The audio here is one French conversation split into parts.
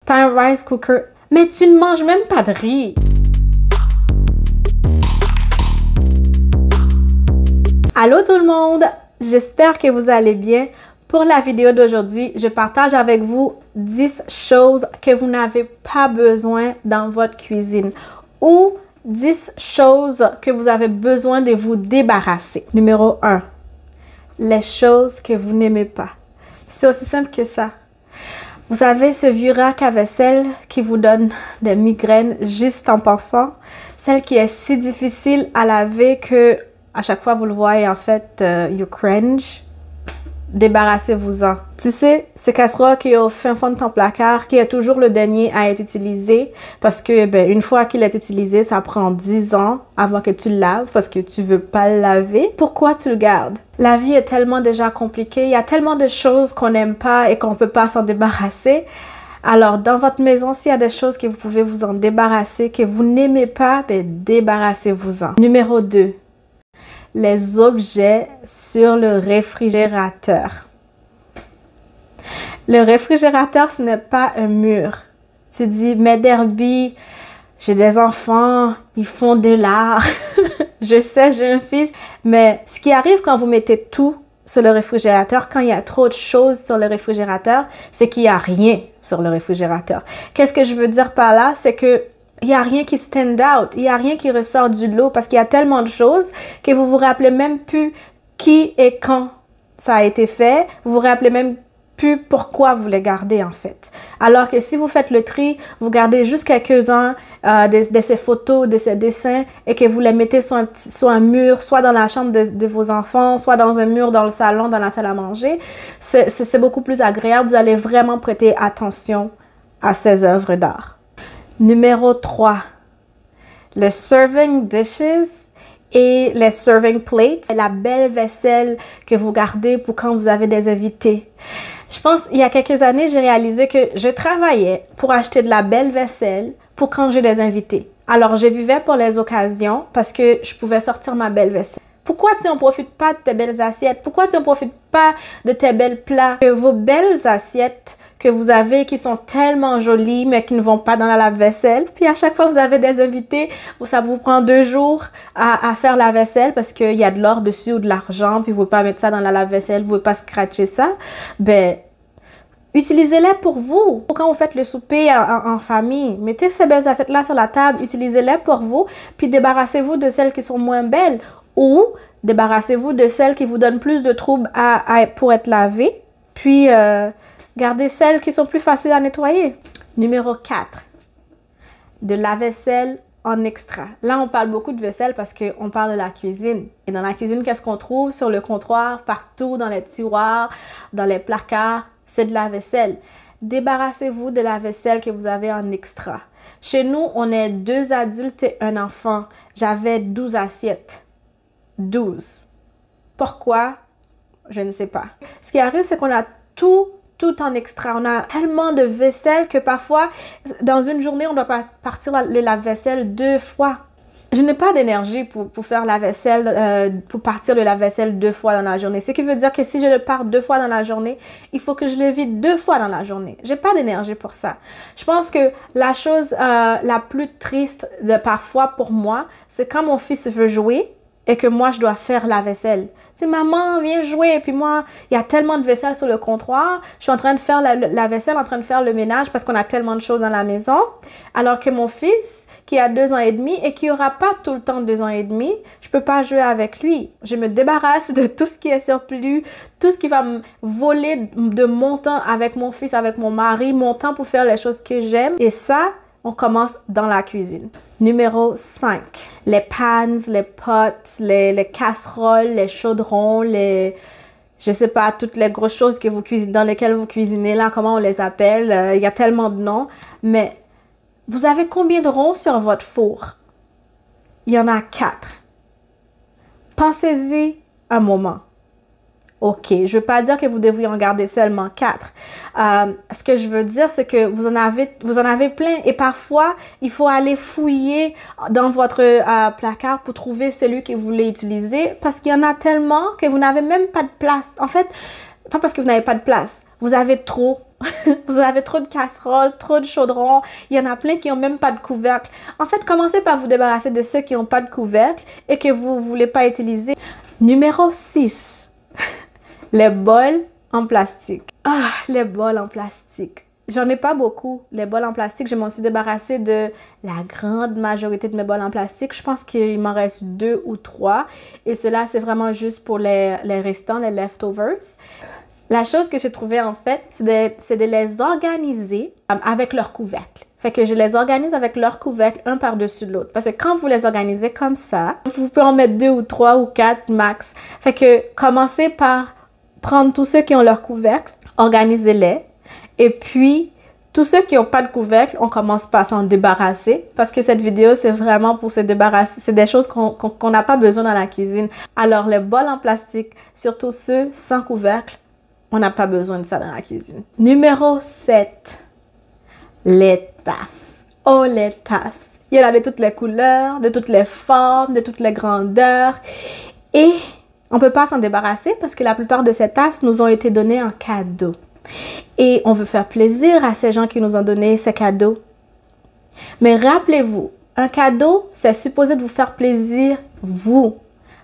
T'as un rice cooker, mais tu ne manges même pas de riz. Allô tout le monde, j'espère que vous allez bien. Pour la vidéo d'aujourd'hui, je partage avec vous 10 choses que vous n'avez pas besoin dans votre cuisine ou 10 choses que vous avez besoin de vous débarrasser. Numéro 1, les choses que vous n'aimez pas. C'est aussi simple que ça. Vous avez ce vieux rack à vaisselle qui vous donne des migraines juste en pensant. Celle qui est si difficile à laver que à chaque fois vous le voyez en fait, you cringe. Débarrassez-vous-en. Tu sais, ce casserole qui est au fin fond de ton placard, qui est toujours le dernier à être utilisé, parce que une fois qu'il est utilisé, ça prend 10 ans avant que tu le laves, parce que tu veux pas le laver. Pourquoi tu le gardes? La vie est tellement déjà compliquée, il y a tellement de choses qu'on n'aime pas et qu'on peut pas s'en débarrasser. Alors, dans votre maison, s'il y a des choses que vous pouvez vous en débarrasser, que vous n'aimez pas, débarrassez-vous-en. Numéro 2. Les objets sur le réfrigérateur. Le réfrigérateur, ce n'est pas un mur. Tu dis, mais Derby, j'ai des enfants, ils font de l'art. Je sais, j'ai un fils. Mais ce qui arrive quand vous mettez tout sur le réfrigérateur, quand il y a trop de choses sur le réfrigérateur, c'est qu'il n'y a rien sur le réfrigérateur. Qu'est-ce que je veux dire par là? C'est que il n'y a rien qui stand out, il n'y a rien qui ressort du lot parce qu'il y a tellement de choses que vous vous rappelez même plus qui et quand ça a été fait. Vous vous rappelez même plus pourquoi vous les gardez en fait. Alors que si vous faites le tri, vous gardez juste quelques-uns de ces photos, de ces dessins et que vous les mettez sur un mur, soit dans la chambre de vos enfants, soit dans un mur dans le salon, dans la salle à manger. C'est beaucoup plus agréable. Vous allez vraiment prêter attention à ces œuvres d'art. Numéro 3, le serving dishes et les serving plates, la belle vaisselle que vous gardez pour quand vous avez des invités. Je pense il y a quelques années, j'ai réalisé que je travaillais pour acheter de la belle vaisselle pour quand j'ai des invités. Alors, je vivais pour les occasions parce que je pouvais sortir ma belle vaisselle. Pourquoi tu n'en profites pas de tes belles assiettes? Pourquoi tu n'en profites pas de tes belles plats? Que vos belles assiettes que vous avez qui sont tellement jolies mais qui ne vont pas dans la lave-vaisselle. Puis à chaque fois vous avez des invités, ça vous prend 2 jours à faire la vaisselle parce qu'il y a de l'or dessus ou de l'argent puis vous ne pouvez pas mettre ça dans la lave-vaisselle, vous ne pouvez pas scratcher ça. Utilisez-les pour vous. Quand vous faites le souper en famille, mettez ces belles assiettes-là sur la table, utilisez-les pour vous puis débarrassez-vous de celles qui sont moins belles ou débarrassez-vous de celles qui vous donnent plus de troubles pour être lavées. Puis gardez celles qui sont plus faciles à nettoyer. Numéro 4. De la vaisselle en extra. Là, on parle beaucoup de vaisselle parce qu'on parle de la cuisine. Et dans la cuisine, qu'est-ce qu'on trouve sur le comptoir, partout, dans les tiroirs, dans les placards? C'est de la vaisselle. Débarrassez-vous de la vaisselle que vous avez en extra. Chez nous, on est 2 adultes et un enfant. J'avais 12 assiettes. 12. Pourquoi? Je ne sais pas. Ce qui arrive, c'est qu'on a tout en extra. On a tellement de vaisselle que parfois, dans une journée, on doit partir le lave-vaisselle 2 fois. Je n'ai pas d'énergie pour faire la vaisselle, pour partir le lave-vaisselle 2 fois dans la journée. Ce qui veut dire que si je le pars 2 fois dans la journée, il faut que je le vide 2 fois dans la journée. J'ai pas d'énergie pour ça. Je pense que la chose la plus triste parfois pour moi, c'est quand mon fils veut jouer et que moi, je dois faire la vaisselle. Tu sais, maman, viens jouer. Et puis moi, il y a tellement de vaisselle sur le comptoir. Je suis en train de faire la vaisselle, en train de faire le ménage parce qu'on a tellement de choses dans la maison. Alors que mon fils, qui a 2 ans et demi et qui n'aura pas tout le temps 2 ans et demi, je peux pas jouer avec lui. Je me débarrasse de tout ce qui est surplus, tout ce qui va me voler de mon temps avec mon fils, avec mon mari, mon temps pour faire les choses que j'aime. Et ça, on commence dans la cuisine. Numéro 5. Les pans, les pots, les casseroles, les chaudrons, je sais pas, toutes les grosses choses que vous cuisinez, dans lesquelles vous cuisinez là, comment on les appelle. Il y a tellement de noms. Mais vous avez combien de ronds sur votre four? Il y en a 4. Pensez-y un moment. OK, je ne veux pas dire que vous devriez en garder seulement 4. Ce que je veux dire, c'est que vous en avez plein. Et parfois, il faut aller fouiller dans votre placard pour trouver celui que vous voulez utiliser parce qu'il y en a tellement que vous n'avez même pas de place. En fait, pas parce que vous n'avez pas de place. Vous avez trop. Vous avez trop de casseroles, trop de chaudrons. Il y en a plein qui n'ont même pas de couvercle. En fait, commencez par vous débarrasser de ceux qui n'ont pas de couvercle et que vous ne voulez pas utiliser. Numéro 6. Les bols en plastique. Ah, les bols en plastique. J'en ai pas beaucoup, les bols en plastique. Je m'en suis débarrassée de la grande majorité de mes bols en plastique. Je pense qu'il m'en reste 2 ou 3. Et cela, c'est vraiment juste pour les restants, les leftovers. La chose que j'ai trouvée, en fait, c'est de les organiser avec leur couvercle. Fait que je les organise avec leur couvercle, un par-dessus l'autre. Parce que quand vous les organisez comme ça, vous pouvez en mettre 2 ou 3 ou 4 max. Fait que commencez par prendre tous ceux qui ont leur couvercle, organisez-les. Et puis, tous ceux qui n'ont pas de couvercle, on commence par s'en débarrasser. Parce que cette vidéo, c'est vraiment pour se débarrasser. C'est des choses qu'on n'a pas besoin dans la cuisine. Alors, les bols en plastique, surtout ceux sans couvercle, on n'a pas besoin de ça dans la cuisine. Numéro 7. Les tasses. Oh, les tasses. Il y en a de toutes les couleurs, de toutes les formes, de toutes les grandeurs. Et on ne peut pas s'en débarrasser parce que la plupart de ces tasses nous ont été données en cadeau. Et on veut faire plaisir à ces gens qui nous ont donné ces cadeaux. Mais rappelez-vous, un cadeau, c'est supposé de vous faire plaisir, vous.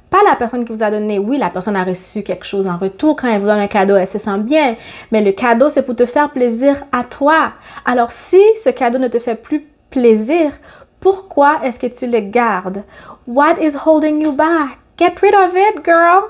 Pas la personne qui vous a donné. Oui, la personne a reçu quelque chose en retour. Quand elle vous donne un cadeau, elle se sent bien. Mais le cadeau, c'est pour te faire plaisir à toi. Alors, si ce cadeau ne te fait plus plaisir, pourquoi est-ce que tu le gardes? What is holding you back? Get rid of it, girl!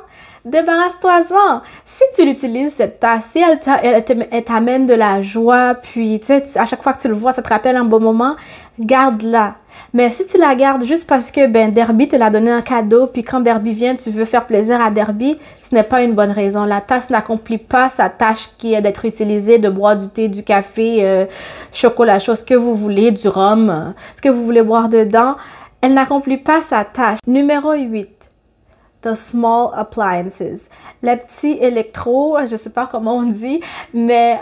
Débarrasse-toi-en. Si tu l'utilises, cette tasse, si elle t'amène de la joie, puis tu sais, à chaque fois que tu le vois, ça te rappelle un beau moment, garde-la. Mais si tu la gardes juste parce que Derby te l'a donné un cadeau, puis quand Derby vient, tu veux faire plaisir à Derby, ce n'est pas une bonne raison. La tasse n'accomplit pas sa tâche qui est d'être utilisée, de boire du thé, du café, chocolat chaud, ce que vous voulez, du rhum, ce que vous voulez boire dedans. Elle n'accomplit pas sa tâche. Numéro 8. The small appliances. Les petits électros, je ne sais pas comment on dit, mais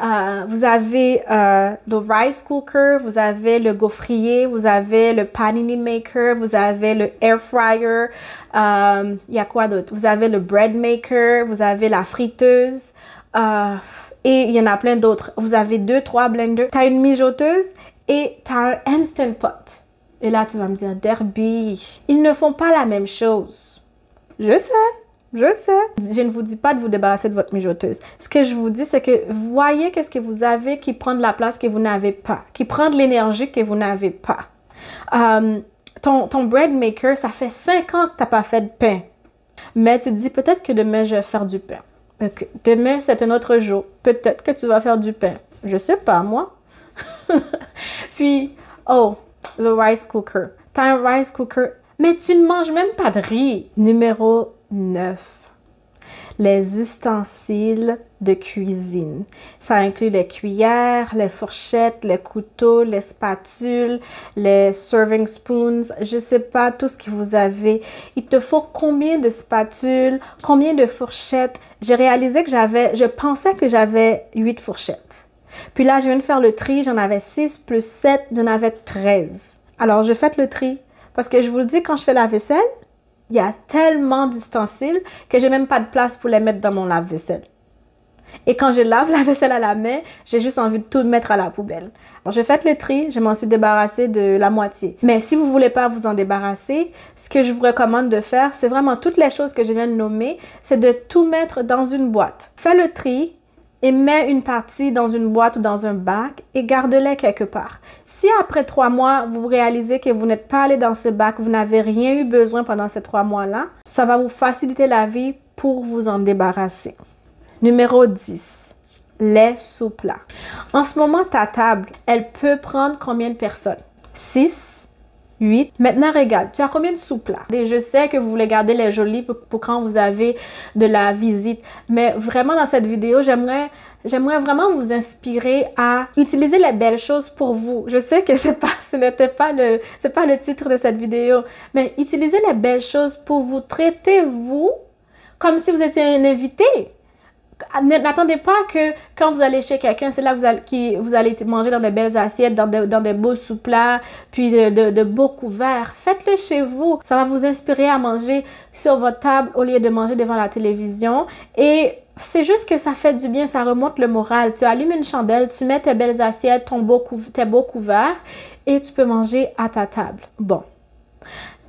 vous avez le rice cooker, vous avez le gaufrier, vous avez le panini maker, vous avez le air fryer, il y a quoi d'autre? Vous avez le bread maker, vous avez la friteuse, et il y en a plein d'autres. Vous avez 2-3 blenders, tu as une mijoteuse et tu as un Instant Pot. Et là, tu vas me dire, Derby, ils ne font pas la même chose. Je sais. Je ne vous dis pas de vous débarrasser de votre mijoteuse. Ce que je vous dis, c'est que voyez qu'est-ce que vous avez qui prend de la place que vous n'avez pas, qui prend de l'énergie que vous n'avez pas. Ton bread maker, ça fait 5 ans que tu n'as pas fait de pain. Mais tu te dis peut-être que demain, je vais faire du pain. Okay. Demain, c'est un autre jour. Peut-être que tu vas faire du pain. Je sais pas, moi. Puis, oh, le rice cooker. Tu as un rice cooker. Mais tu ne manges même pas de riz. Numéro 9. Les ustensiles de cuisine. Ça inclut les cuillères, les fourchettes, les couteaux, les spatules, les serving spoons. Je ne sais pas, tout ce que vous avez. Il te faut combien de spatules, combien de fourchettes? J'ai réalisé que je pensais que j'avais 8 fourchettes. Puis là, je viens de faire le tri. J'en avais 6 plus 7, j'en avais 13. Alors, j'ai fait le tri. Parce que je vous le dis, quand je fais la vaisselle, il y a tellement d'ustensiles que j'ai même pas de place pour les mettre dans mon lave-vaisselle. Et quand je lave la vaisselle à la main, j'ai juste envie de tout mettre à la poubelle. Alors, j'ai fait le tri, je m'en suis débarrassée de la moitié. Mais si vous voulez pas vous en débarrasser, ce que je vous recommande de faire, c'est vraiment toutes les choses que je viens de nommer, c'est de tout mettre dans une boîte. Fais le tri et mets une partie dans une boîte ou dans un bac et garde-les quelque part. Si après 3 mois, vous réalisez que vous n'êtes pas allé dans ce bac, vous n'avez rien eu besoin pendant ces 3 mois-là, ça va vous faciliter la vie pour vous en débarrasser. Numéro 10. Les sous-plats. En ce moment, ta table, elle peut prendre combien de personnes? 6, 8. Maintenant, regarde, tu as combien de sous-plats? Et je sais que vous voulez garder les jolis pour quand vous avez de la visite. Mais vraiment, dans cette vidéo, j'aimerais vraiment vous inspirer à utiliser les belles choses pour vous. Je sais que ce n'était pas le titre de cette vidéo, mais utilisez les belles choses pour vous. Traitez-vous comme si vous étiez un invité. N'attendez pas que quand vous allez chez quelqu'un, c'est là que vous allez manger dans de belles assiettes, dans de beaux sous-plats, puis de beaux couverts. Faites-le chez vous. Ça va vous inspirer à manger sur votre table au lieu de manger devant la télévision. Et c'est juste que ça fait du bien, ça remonte le moral. Tu allumes une chandelle, tu mets tes belles assiettes, tes beaux couverts et tu peux manger à ta table. Bon.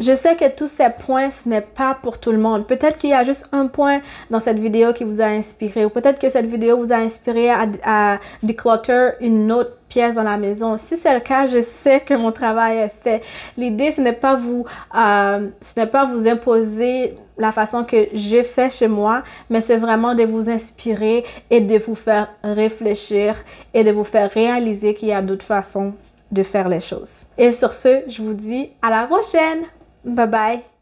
Je sais que tous ces points, ce n'est pas pour tout le monde. Peut-être qu'il y a juste un point dans cette vidéo qui vous a inspiré. Ou peut-être que cette vidéo vous a inspiré à declutter une autre pièce dans la maison. Si c'est le cas, je sais que mon travail est fait. L'idée, ce n'est pas vous imposer la façon que j'ai fait chez moi, mais c'est vraiment de vous inspirer et de vous faire réfléchir et de vous faire réaliser qu'il y a d'autres façons de faire les choses. Et sur ce, je vous dis à la prochaine! Bye bye!